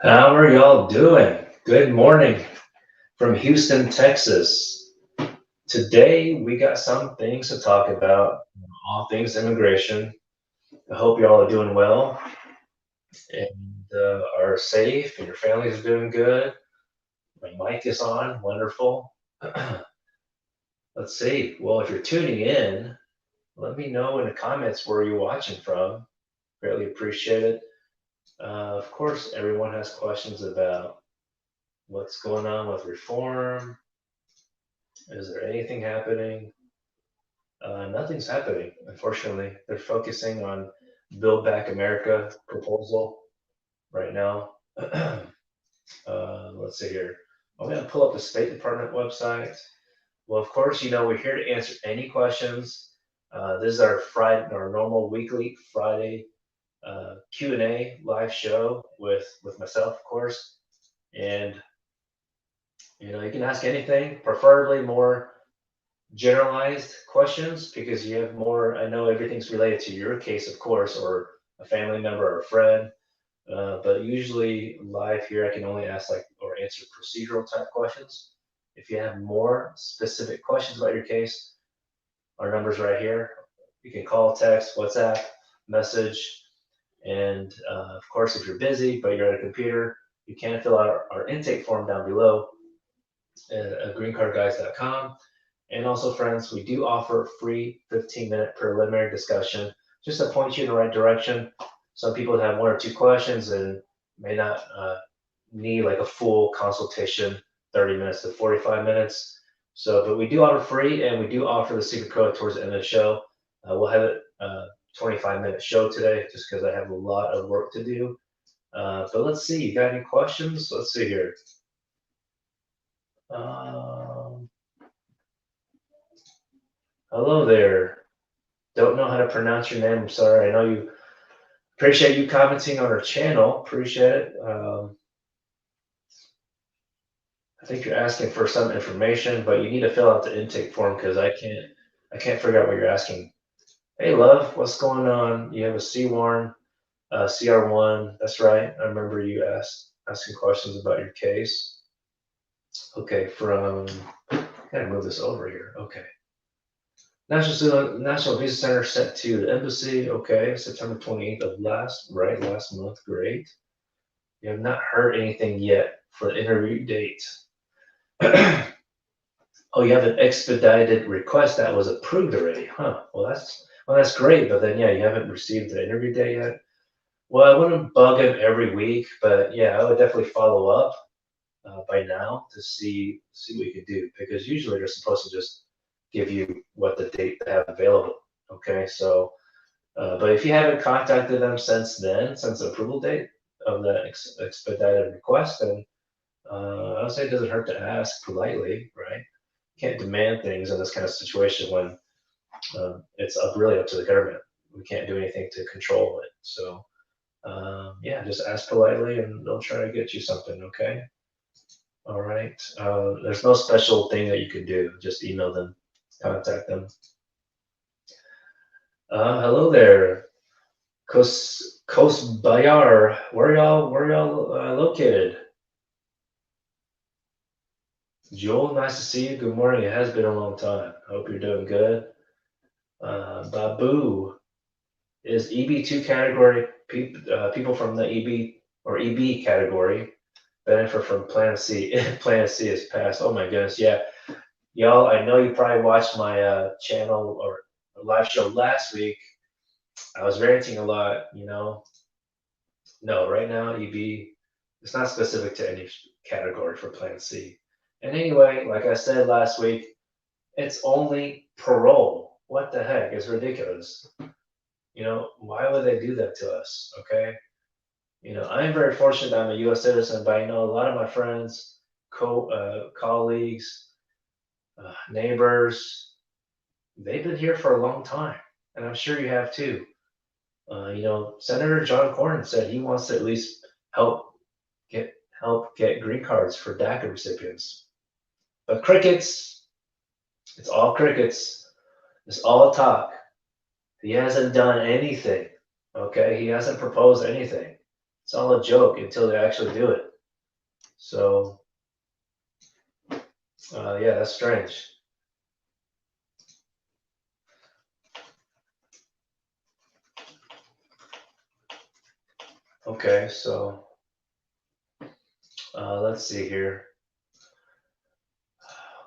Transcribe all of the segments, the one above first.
How are y'all doing? Good morning from Houston, Texas. Today we got some things to talk about, all things immigration. I hope y'all are doing well and are safe and your families are doing good. My mic is on, wonderful. Let's see. Well, if you're tuning in, let me know in the comments where you're watching from. Greatly appreciate it. Of course, everyone has questions about what's going on with reform. Is there anything happening? Nothing's happening, unfortunately. They're focusing on Build Back America proposal right now. Let's see here. I'm going to pull up the State Department website. Well, of course, we're here to answer any questions. This is our Friday, our normal weekly Friday Q&A live show with myself, of course. And you can ask anything, preferably more generalized questions because you have more. I know everything's related to your case, of course, or a family member or a friend. But usually live here, I can only ask or answer procedural type questions. If you have more specific questions about your case, our number's right here. You can call, text, WhatsApp, message, and of course, if you're busy but you're at a computer, you can fill out our intake form down below at greencardguys.com. And also, friends, we do offer free 15-minute preliminary discussion just to point you in the right direction. Some people have one or two questions and may not need like a full consultation, 30 minutes to 45 minutes. So, but we do offer free, and we do offer the secret code towards the end of the show. We'll have it 25-minute show today just because I have a lot of work to do. But let's see, you got any questions? Let's see here. Hello there. Don't know how to pronounce your name. I'm sorry. I know you. Appreciate you commenting on our channel. Appreciate it. I think you're asking for some information, but you need to fill out the intake form because I can't figure out what you're asking. Hey, love, what's going on? You have a C1, CR1. That's right. I remember you asking questions about your case. Okay, gotta move this over here. Okay. National Visa Center sent to the embassy. Okay, September 28th of last month. Great. You have not heard anything yet for the interview date. Oh, you have an expedited request that was approved already, huh? Well, that's great, but then yeah, you haven't received the interview date yet. Well, I wouldn't bug him every week, but yeah, I would definitely follow up by now to see what you can do because usually they're supposed to just give you what the date they have available. Okay, so but if you haven't contacted them since then, since the approval date of the expedited request, then I would say it doesn't hurt to ask politely, right? You can't demand things in this kind of situation when it's really up to the government. We can't do anything to control it. So yeah, just ask politely and they'll try to get you something, okay? All right. There's no special thing that you can do. Just email them, contact them. Hello there, Kos Bayar. Where y'all located? Joel, nice to see you. Good morning. It has been a long time. I hope you're doing good. Babu, is EB2 category people from the EB or EB category benefit from Plan C? Plan C is passed. Oh my goodness, yeah, y'all. I know you probably watched my channel or live show last week. I was ranting a lot. No, right now EB, it's not specific to any category for Plan C. And anyway, like I said last week, it's only parole. What the heck? It's ridiculous. Why would they do that to us? Okay. I'm very fortunate that I'm a U.S. citizen, but I know a lot of my friends, colleagues, neighbors, they've been here for a long time, and I'm sure you have too. Senator John Cornyn said he wants to at least help get green cards for DACA recipients. But crickets, it's all crickets. It's all talk. He hasn't done anything. Okay, he hasn't proposed anything. It's all a joke until they actually do it. So, yeah, that's strange. Okay, so let's see here.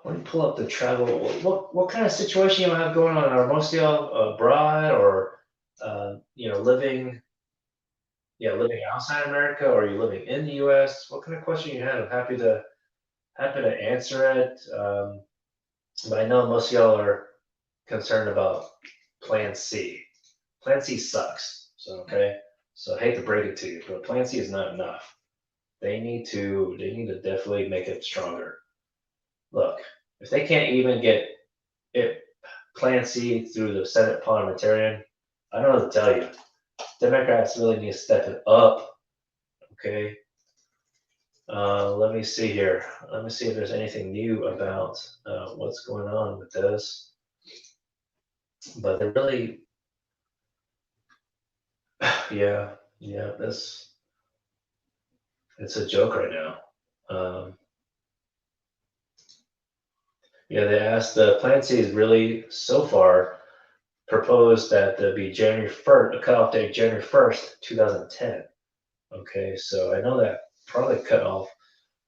Let me pull up the travel. What kind of situation you have going on? Are most of y'all abroad or living, yeah, living outside America, or are you living in the U.S.? What kind of question you have? I'm happy to answer it. But I know most of y'all are concerned about Plan C. Plan C sucks. So okay, so I hate to break it to you, but Plan C is not enough. They need to definitely make it stronger. Look, if they can't even get it Plan C through the Senate parliamentarian, I don't know what to tell you. Democrats really need to step it up. Okay. Let me see here. Let me see if there's anything new about what's going on with this. But they're really, yeah, yeah. This it's a joke right now. Yeah, they asked the Plan C is really so far proposed that there be January 1st, a cutoff date January 1st, 2010. Okay, so I know that probably cut off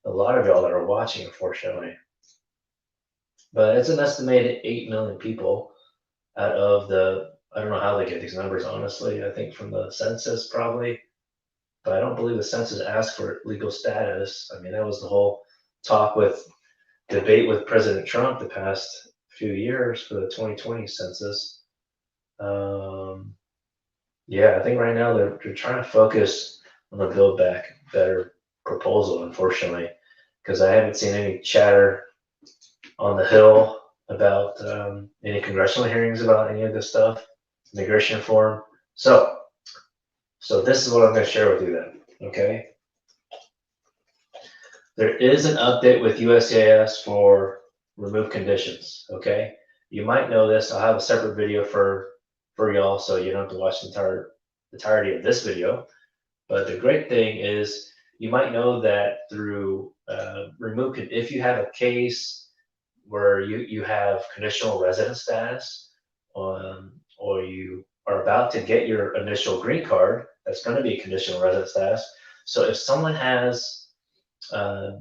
a lot of y'all that are watching, unfortunately. But it's an estimated 8 million people out of I don't know how they get these numbers, honestly. I think from the census, probably. But I don't believe the census asked for legal status. I mean, that was the whole talk with debate with President Trump the past few years for the 2020 census. Um, yeah, I think right now they're trying to focus on the Build Back Better proposal, unfortunately, because I haven't seen any chatter on the Hill about any congressional hearings about any of this stuff, immigration reform. So, so this is what I'm going to share with you then. Okay, there is an update with USCIS for remove conditions. Okay, you might know this. I'll have a separate video for y'all, so you don't have to watch the entirety of this video. But the great thing is, you might know that through if you have a case where you have conditional resident status, or you are about to get your initial green card, that's going to be conditional resident status. So if someone has, uh,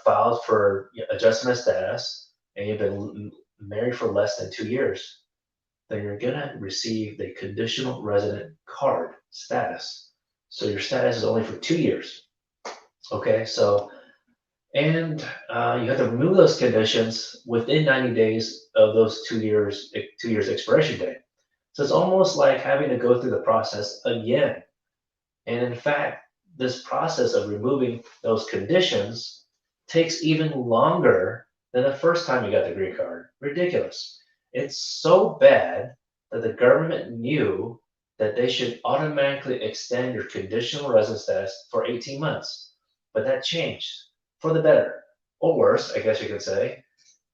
filed for adjustment of status and you've been married for less than 2 years, then you're going to receive the conditional resident card status. So your status is only for 2 years. Okay, so and you have to remove those conditions within 90 days of those 2 years expiration date. So it's almost like having to go through the process again. And in fact, this process of removing those conditions takes even longer than the first time you got the green card. Ridiculous. It's so bad that the government knew that they should automatically extend your conditional residence status for 18 months. But that changed for the better, or worse, I guess you could say.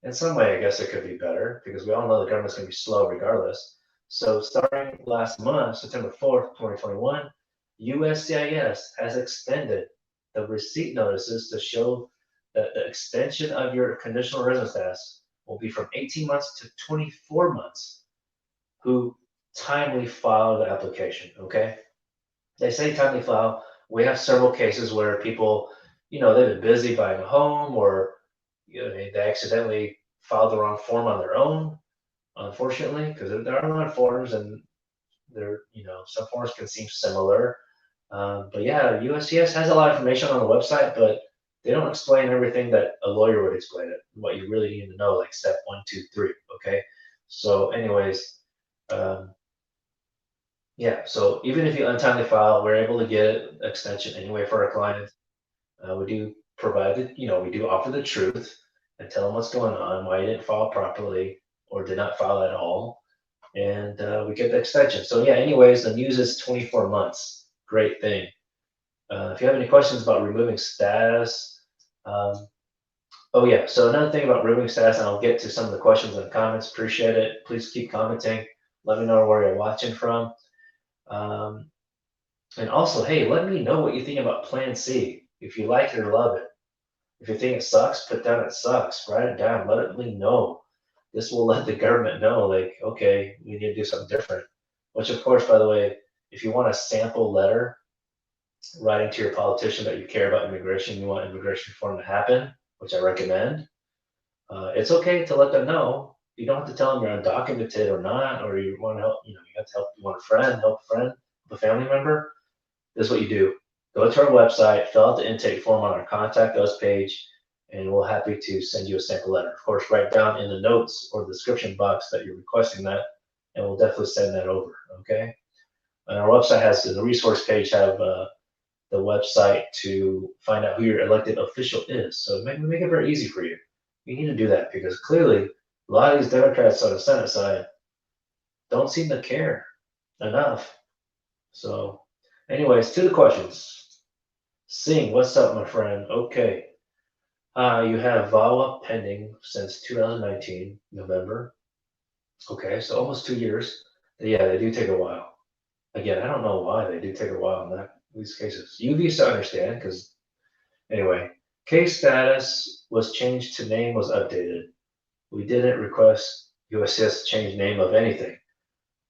In some way, I guess it could be better because we all know the government's going to be slow regardless. So, starting last month, September 4th, 2021, USCIS has extended the receipt notices to show that the extension of your conditional residence status will be from 18 months to 24 months who timely file the application. Okay. They say timely file. We have several cases where people, they've been busy buying a home, or they accidentally filed the wrong form on their own, unfortunately, because there are a lot of forms and some forms can seem similar. But yeah, USCIS has a lot of information on the website, but they don't explain everything that a lawyer would explain it, what you really need to know, like step 1, 2, 3. Okay. So, anyways, um, yeah. So even if you untimely file, we're able to get extension anyway for our clients. We do provide we do offer the truth and tell them what's going on, why you didn't file properly or did not file at all, and we get the extension. So yeah, anyways, the news is 24 months. Great thing. If you have any questions about removing status, oh yeah, so another thing about removing status, and I'll get to some of the questions and comments. Appreciate it. Please keep commenting. Let me know where you're watching from. Um, And also, hey, let me know what you think about Plan C. If you like it or love it. If you think it sucks, put down it sucks. Write it down. Let me know. This will let the government know, like, okay, we need to do something different. Which, of course, by the way, if you want a sample letter writing to your politician that you care about immigration, you want immigration reform to happen, which I recommend, it's okay to let them know. You don't have to tell them you're undocumented or not, or you want to help, you have to help, you want a friend, help a friend, a family member. This is what you do. Go to our website, fill out the intake form on our Contact Us page, and we're happy to send you a sample letter. Of course, write down in the notes or the description box that you're requesting that, and we'll definitely send that over, okay? And our website has the resource page, have the website to find out who your elected official is. So make it very easy for you. You need to do that because clearly a lot of these Democrats on the Senate side don't seem to care enough. So, anyways, to the questions. Sing, what's up, my friend? Okay. You have VAWA pending since 2019, November. Okay, so almost 2 years. Yeah, they do take a while. Again, I don't know why they do take a while in these cases. You visa, I understand, because anyway, case status was changed to name was updated. We didn't request USCIS change name of anything.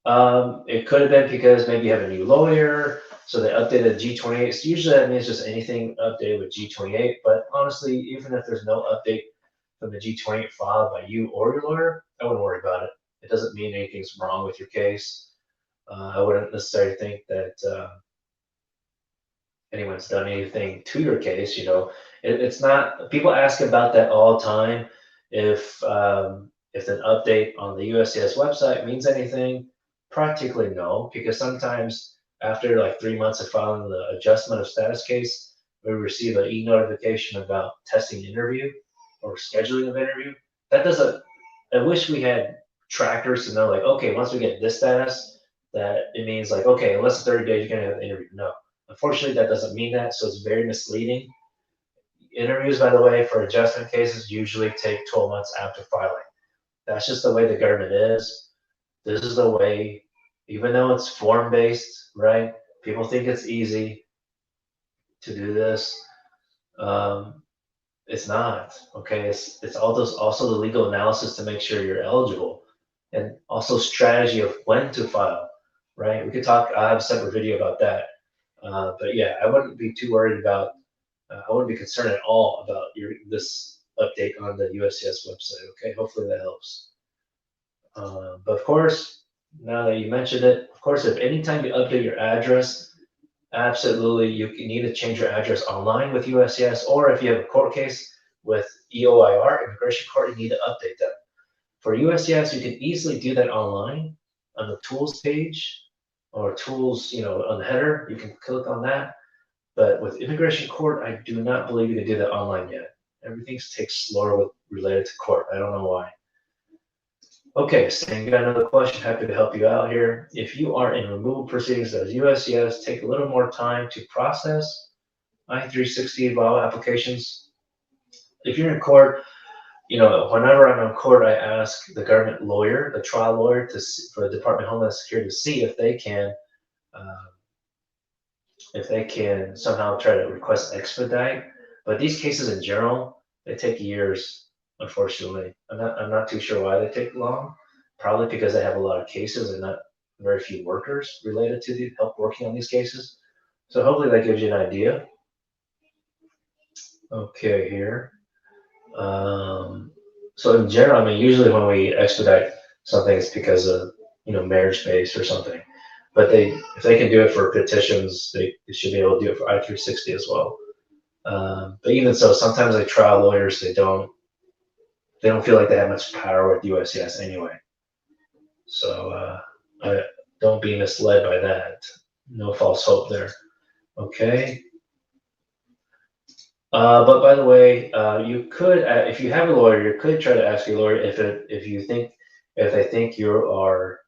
It could have been because maybe you have a new lawyer, so they updated G28. So usually that means just anything updated with G28. But honestly, even if there's no update from the G28 filed by you or your lawyer, I wouldn't worry about it. It doesn't mean anything's wrong with your case. I wouldn't necessarily think that anyone's done anything to your case. It's not. People ask about that all the time. If an update on the USCIS website means anything, practically no, because sometimes after like 3 months of filing the adjustment of status case, we receive an e-notification about testing interview or scheduling of interview. That doesn't. I wish we had trackers to know, like, okay, once we get this status, that it means like, okay, in less than 30 days, you're gonna have the interview. No, unfortunately, that doesn't mean that, so it's very misleading. Interviews, by the way, for adjustment cases usually take 12 months after filing. That's just the way the government is. This is the way, even though it's form based, right? People think it's easy to do this. Um, it's not. Okay, it's all those also the legal analysis to make sure you're eligible, and also strategy of when to file. Right? We could talk. I have a separate video about that. But yeah, I wouldn't be too worried about. I wouldn't be concerned at all about this update on the USCIS website. Okay, hopefully that helps. But of course, now that you mentioned it, of course, if anytime you update your address, absolutely you need to change your address online with USCIS, or if you have a court case with EOIR, Immigration Court, you need to update them. For USCIS, you can easily do that online on the tools page or tools, on the header. You can click on that. But with Immigration Court, I do not believe you can do that online yet. Everything takes slower related to court. I don't know why. Okay, Stan, you got another question. Happy to help you out here. If you are in removal proceedings as USCIS, take a little more time to process I-360 VAWA applications. If you're in court, whenever I'm in court, I ask the government lawyer, the trial lawyer, for the Department of Homeland Security to see if they can somehow try to request expedite. But these cases in general, they take years, unfortunately. I'm not too sure why they take long. Probably because they have a lot of cases and not very few workers related to the help working on these cases. So hopefully that gives you an idea. Okay, here. So in general, I mean, usually when we expedite something, it's because of marriage based or something. But if they can do it for petitions, they should be able to do it for I-360 as well. But even so, sometimes like trial lawyers, they don't feel like they have much power with USCIS anyway. So don't be misled by that. No false hope there. Okay. But by the way, you could, if you have a lawyer, you could try to ask your lawyer if they think you are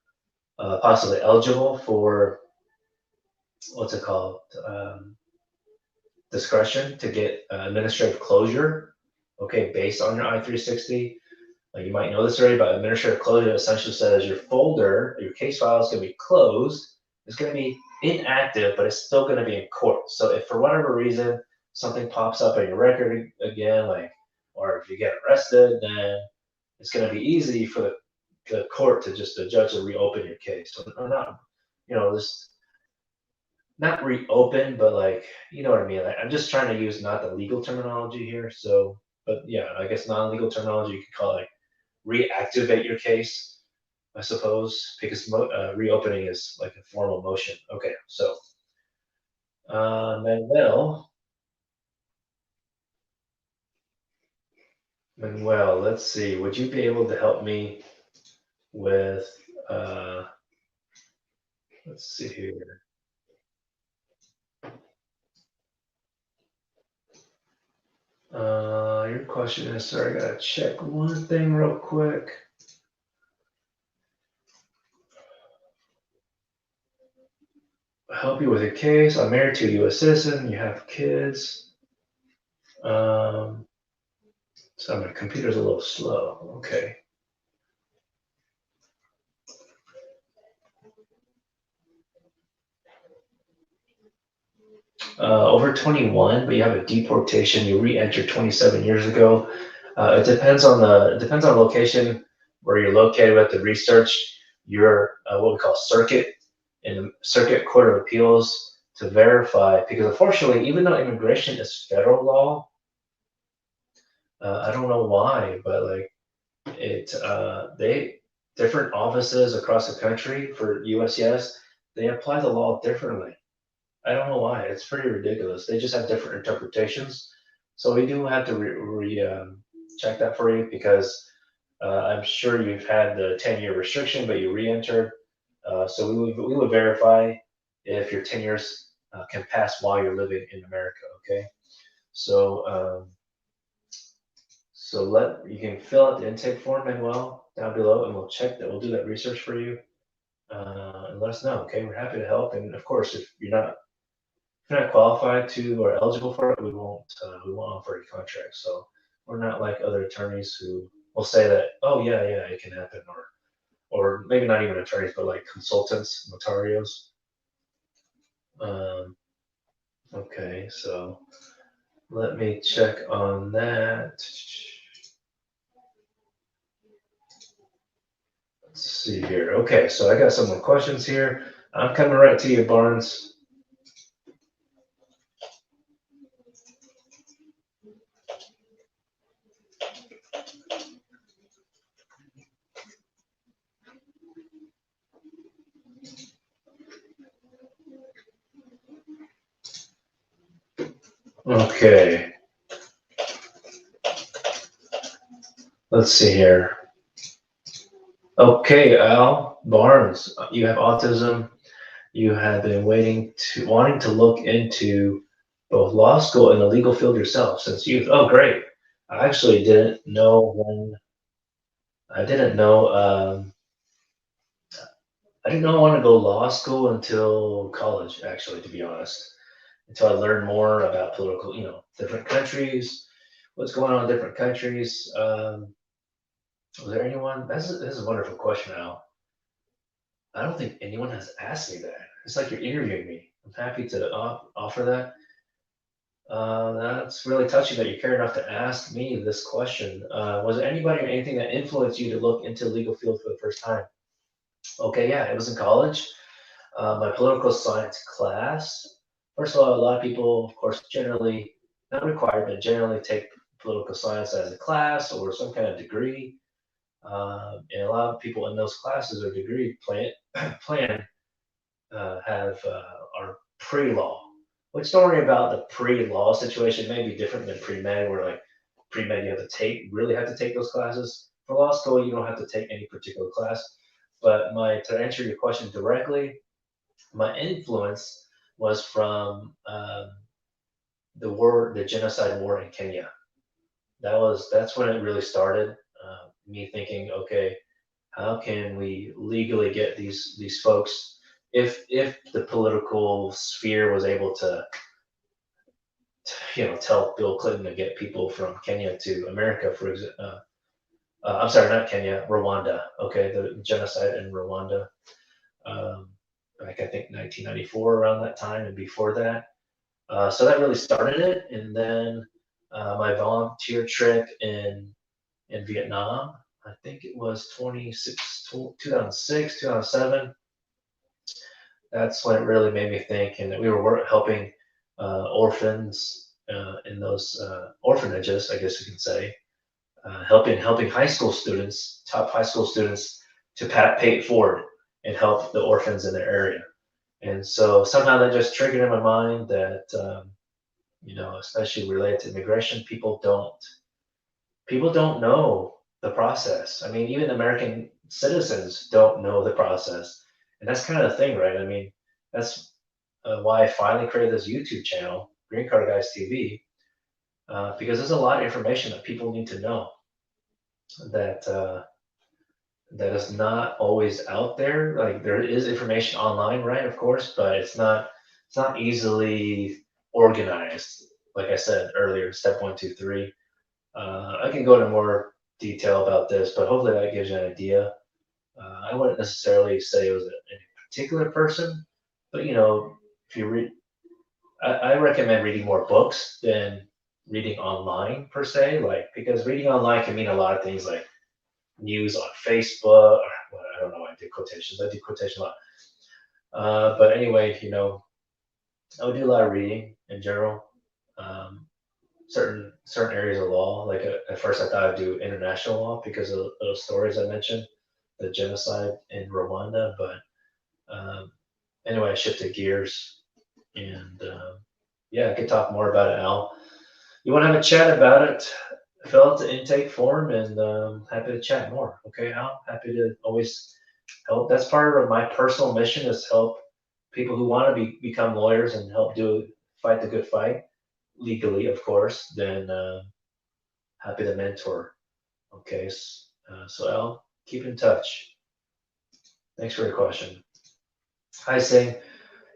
possibly eligible for what's it called, discretion to get administrative closure. Okay, based on your I-360. You might know this already, but administrative closure essentially says your case file is going to be closed. It's going to be inactive, but it's still going to be in court. So if for whatever reason something pops up on your record again, like, or if you get arrested, then it's going to be easy for the court to just the judge to reopen your case. Or not, this not reopen, but like, you know what I mean? Like, I'm just trying to use not the legal terminology here. So, but yeah, I guess non-legal terminology, you could call it like reactivate your case, I suppose, because reopening is like a formal motion. Okay, so Manuel, let's see. Would you be able to help me with, uh, let's see here. Your question is, sorry, I gotta check one thing real quick. Help you with a case. I'm married to a U.S. citizen. You have kids. Um, so my computer's a little slow. Okay. Over 21, but you have a deportation. You re-entered 27 years ago. It depends on location where you're located. We have to research your what we call circuit in the Circuit Court of Appeals to verify. Because unfortunately, even though immigration is federal law, I don't know why, but like they different offices across the country for USCIS, they apply the law differently. I don't know why. It's pretty ridiculous. They just have different interpretations. So we do have to check that for you because I'm sure you've had the 10-year restriction, but you re-entered. So we would verify if your 10 years can pass while you're living in America. Okay. So you can fill out the intake form, Manuel, down below, and we'll check that. We'll do that research for you and let us know. Okay. We're happy to help. And of course, if you're not qualified to or eligible for it, we won't offer a contract. So we're not like other attorneys who will say that, oh yeah, yeah, it can happen, or maybe not even attorneys, but like consultants, notarios. Um, okay, so let me check on that. Let's see here. Okay, so I got some more questions here. I'm coming right to you, Barnes. Okay, let's see here. Okay, Al Barnes, you have autism. You have been wanting to look into both law school and the legal field yourself since youth. Oh, great. I actually didn't know when, I didn't know, I didn't know I wanted to go law school until college, actually, to be honest, until I learned more about political, different countries, what's going on in different countries. Was there anyone? This is a wonderful question, Al. I don't think anyone has asked me that. It's like you're interviewing me. I'm happy to offer that. That's really touching that you care enough to ask me this question. Was there anybody or anything that influenced you to look into the legal field for the first time? Okay, yeah, it was in college. My political science class. First of all, a lot of people, of course, generally, not required, but generally take political science as a class or some kind of degree. And a lot of people in those classes or degree plan have are pre-law. Which don't worry about the pre-law situation. It may be different than pre-med, where like pre-med you have to take those classes. For law school, you don't have to take any particular class. But to answer your question directly, my influence was from the genocide war in Kenya. That's when it really started. Me thinking, okay, how can we legally get these folks if the political sphere was able to tell Bill Clinton to get people from Kenya to America, for example. I'm sorry, not Kenya, Rwanda. Okay, the genocide in Rwanda. Um, like I think 1994 around that time and before that. So that really started it. And then my volunteer trip in Vietnam, I think it was 2006, 2007. That's when it really made me think. And we were helping orphans in those orphanages, I guess you can say, helping high school students, top high school students, to pay it forward and help the orphans in their area. And so somehow that just triggered in my mind that especially related to immigration, people don't know the process. I mean, even American citizens don't know the process, and that's kind of the thing, right? I mean, that's why I finally created this YouTube channel, Green Card Guys TV, because there's a lot of information that people need to know that that is not always out there. Like there is information online, right? Of course, but it's not easily organized. Like I said earlier, step one, two, three. I can go into more detail about this, but hopefully that gives you an idea. I wouldn't necessarily say it was any particular person, but if you read, I recommend reading more books than reading online per se. Like because reading online can mean a lot of things, like news on Facebook. Or, well, I don't know. I do quotations. I do quotation a lot. But anyway, I would do a lot of reading in general. Um, certain areas of law. Like at first, I thought I'd do international law because of those stories I mentioned, the genocide in Rwanda. But anyway, I shifted gears, and yeah, I could talk more about it, Al. You want to have a chat about it? Fill out the intake form, and happy to chat more. Okay, Al. Happy to always help. That's part of my personal mission is help people who want to become lawyers and help fight the good fight legally, of course. Then happy to mentor. Okay, so Al, keep in touch. Thanks for your question. Hi, Sing.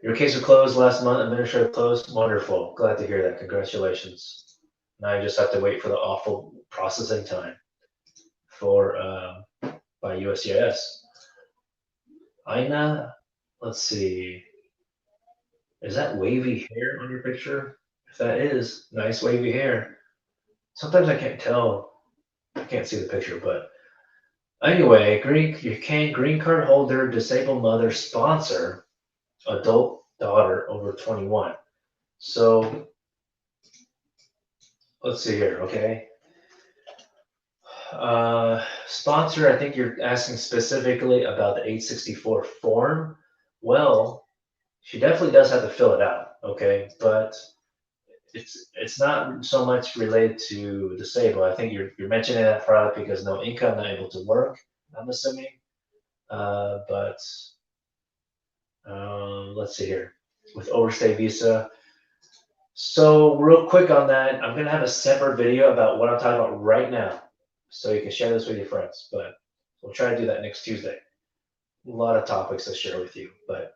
Your case was closed last month. Administrative closed. Wonderful. Glad to hear that. Congratulations. Now you just have to wait for the awful processing time for by USCIS. Ina, let's see. Is that wavy hair on your picture? If that is, nice wavy hair. Sometimes I can't tell. I can't see the picture, but anyway, green card holder, disabled mother, sponsor, adult daughter over 21. So let's see here, okay? Sponsor, I think you're asking specifically about the 864 form. Well, she definitely does have to fill it out, okay? But it's not so much related to disabled. I think you're mentioning that probably because no income, not able to work. I'm assuming. But let's see here with overstay visa. So real quick on that, I'm gonna have a separate video about what I'm talking about right now, so you can share this with your friends. But we'll try to do that next Tuesday. A lot of topics to share with you, but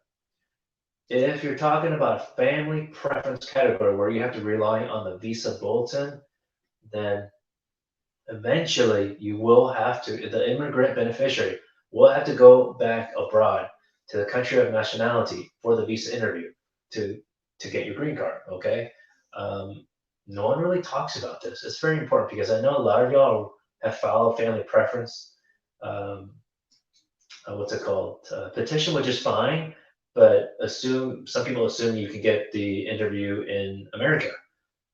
if you're talking about a family preference category where you have to rely on the visa bulletin, then eventually you will have to, the immigrant beneficiary will have to go back abroad to the country of nationality for the visa interview to to get your green card. Okay. Um, no one really talks about this. It's very important because I know a lot of y'all have filed family preference. Um, what's it called? Petition, which is fine, but some people assume you can get the interview in America.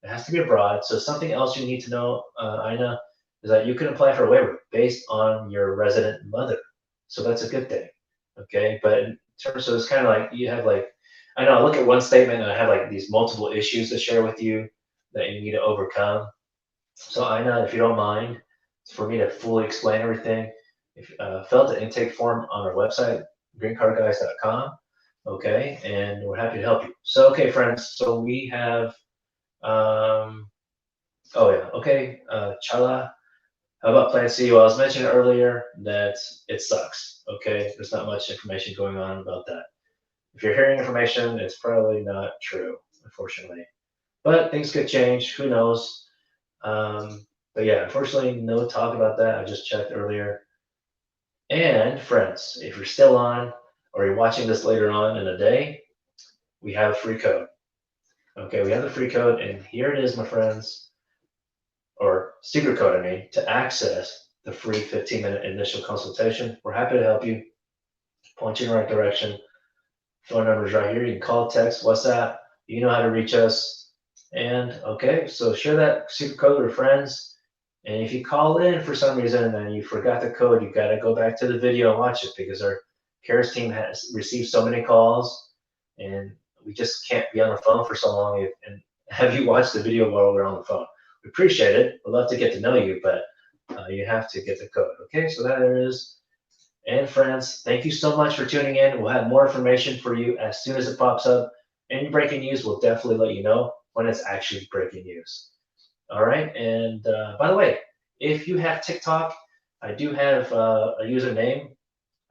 It has to be abroad. So something else you need to know, Ina, is that you can apply for a waiver based on your resident mother. So that's a good thing. Okay. But in terms of it's kind of like you have like, I know I look at one statement and I have like these multiple issues to share with you that you need to overcome. So Ina, if you don't mind, for me to fully explain everything, if fill out the intake form on our website, greencardguys.com. Okay. And we're happy to help you. So, okay, friends. So we have um, oh yeah, okay. Chala, how about Plan C? Well, I was mentioning earlier that it sucks. Okay, there's not much information going on about that. If you're hearing information, it's probably not true, unfortunately. But things could change. Who knows? But yeah, unfortunately, no talk about that. I just checked earlier. And friends, if you're still on, or you're watching this later on in the day, we have a free code. Okay, we have the free code, and here it is, my friends, or secret code, I mean, to access the free 15-minute initial consultation. We're happy to help you, point you in the right direction. Phone number is right here. You can call, text, WhatsApp. You know how to reach us. And okay, so share that secret code with your friends. And if you call in for some reason and you forgot the code, you got to go back to the video and watch it, because our CARES team has received so many calls, and we just can't be on the phone for so long and have you watch the video while we're on the phone. We appreciate it. We'd love to get to know you, but you have to get the code. Okay, so that there is. And friends, thank you so much for tuning in. We'll have more information for you as soon as it pops up. Any breaking news, we'll definitely let you know when it's actually breaking news. All right. And by the way, if you have TikTok, I do have a username.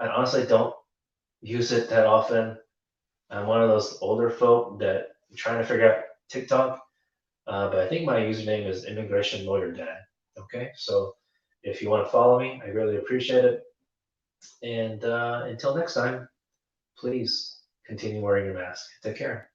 I honestly don't use it that often. I'm one of those older folk that are trying to figure out TikTok. But I think my username is Immigration Lawyer Dad. Okay. So if you want to follow me, I really appreciate it. And until next time, please continue wearing your mask. Take care.